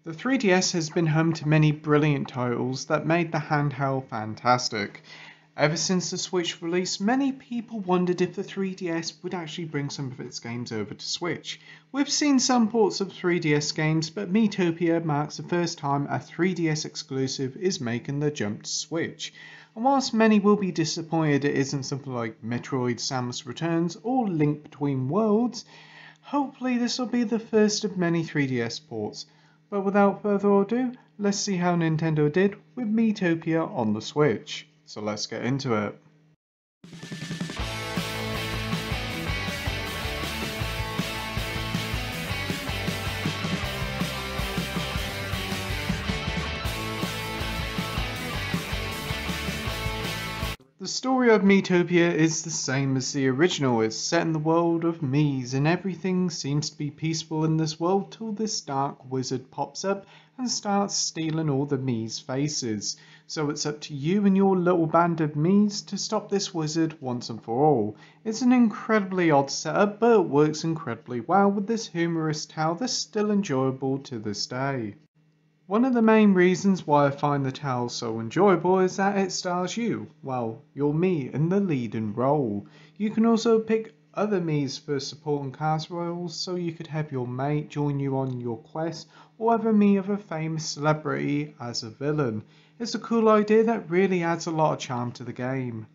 The 3DS has been home to many brilliant titles that made the handheld fantastic. Ever since the Switch release, many people wondered if the 3DS would actually bring some of its games over to Switch. We've seen some ports of 3DS games, but Miitopia marks the first time a 3DS exclusive is making the jump to Switch. And whilst many will be disappointed it isn't something like Metroid Samus Returns or Link Between Worlds, hopefully this will be the first of many 3DS ports. But without further ado, let's see how Nintendo did with Miitopia on the Switch. So let's get into it. The story of Miitopia is the same as the original. It's set in the world of Miis, and everything seems to be peaceful in this world till this dark wizard pops up and starts stealing all the Mii's faces. So it's up to you and your little band of Miis to stop this wizard once and for all. It's an incredibly odd setup, but it works incredibly well with this humorous tale that's still enjoyable to this day. One of the main reasons why I find the tale so enjoyable is that it stars you, well, your Mii in the leading role. You can also pick other Miis for support and cast roles, so you could have your mate join you on your quest, or have a Mii of a famous celebrity as a villain. It's a cool idea that really adds a lot of charm to the game.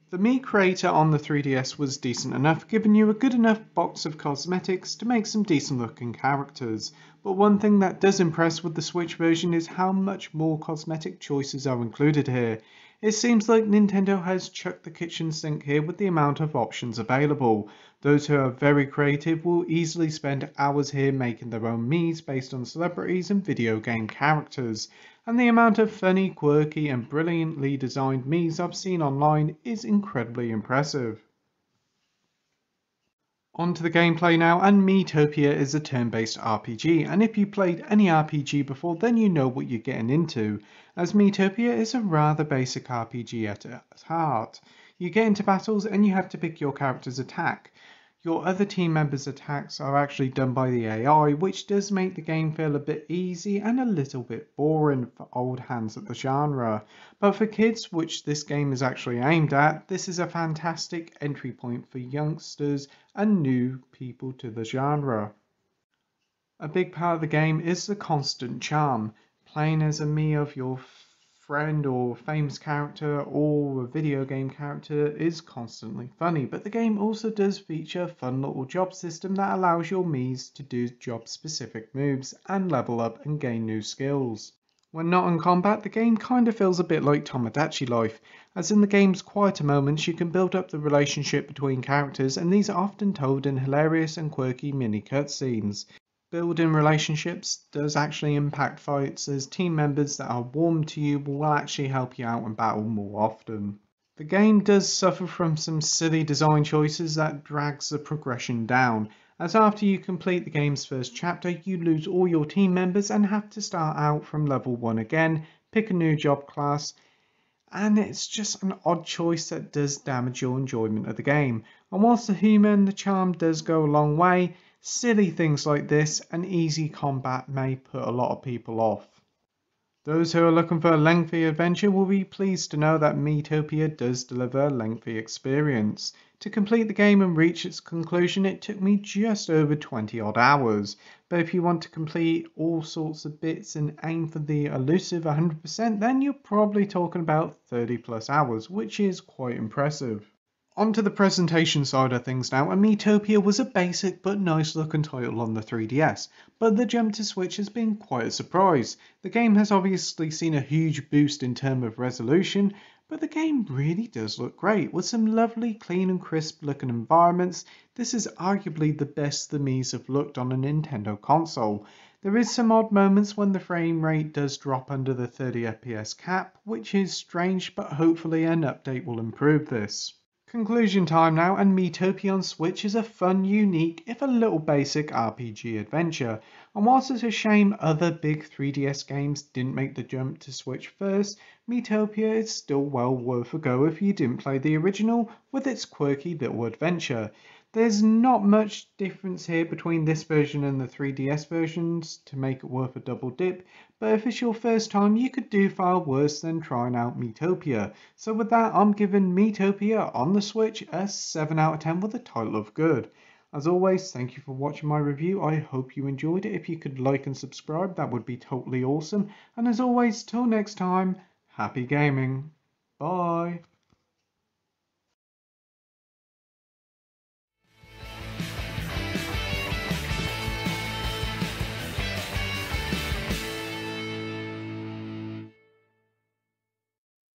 The Mii creator on the 3DS was decent enough, giving you a good enough box of cosmetics to make some decent looking characters. But one thing that does impress with the Switch version is how much more cosmetic choices are included here. It seems like Nintendo has chucked the kitchen sink here with the amount of options available. Those who are very creative will easily spend hours here making their own Miis based on celebrities and video game characters. And the amount of funny, quirky and brilliantly designed Miis I've seen online is incredibly impressive. On to the gameplay now, and Miitopia is a turn-based RPG, and if you played any RPG before then you know what you're getting into, as Miitopia is a rather basic RPG at its heart. You get into battles and you have to pick your character's attack. Your other team members' attacks are actually done by the AI, which does make the game feel a bit easy and a little bit boring for old hands at the genre. But for kids, which this game is actually aimed at, this is a fantastic entry point for youngsters and new people to the genre. A big part of the game is the constant charm. Playing as a Mii of your friend or famous character or a video game character is constantly funny, but the game also does feature a fun little job system that allows your Miis to do job specific moves and level up and gain new skills. When not in combat, the game kinda feels a bit like Tomodachi Life, as in the game's quieter moments you can build up the relationship between characters, and these are often told in hilarious and quirky mini cutscenes. Building relationships does actually impact fights, as team members that are warm to you will actually help you out in battle more often. The game does suffer from some silly design choices that drags the progression down, as after you complete the game's first chapter you lose all your team members and have to start out from level 1 again, pick a new job class, and it's just an odd choice that does damage your enjoyment of the game. And whilst the humour and the charm does go a long way, silly things like this and easy combat may put a lot of people off. Those who are looking for a lengthy adventure will be pleased to know that Miitopia does deliver a lengthy experience. To complete the game and reach its conclusion it took me just over 20 odd hours, but if you want to complete all sorts of bits and aim for the elusive 100% then you're probably talking about 30 plus hours, which is quite impressive. Onto the presentation side of things now, and Miitopia was a basic but nice looking title on the 3DS, but the jump to Switch has been quite a surprise. The game has obviously seen a huge boost in terms of resolution, but the game really does look great, with some lovely clean and crisp looking environments. This is arguably the best the Miis have looked on a Nintendo console. There is some odd moments when the frame rate does drop under the 30 FPS cap, which is strange, but hopefully an update will improve this. Conclusion time now, and Miitopia on Switch is a fun, unique, if a little basic RPG adventure, and whilst it's a shame other big 3DS games didn't make the jump to Switch first, Miitopia is still well worth a go if you didn't play the original with its quirky little adventure. There's not much difference here between this version and the 3DS versions to make it worth a double dip, but if it's your first time you could do far worse than trying out Miitopia. So with that, I'm giving Miitopia on the Switch a 7 out of 10 with a title of good. As always, thank you for watching my review. I hope you enjoyed it. If you could like and subscribe, that would be totally awesome. And as always, till next time, happy gaming. Bye.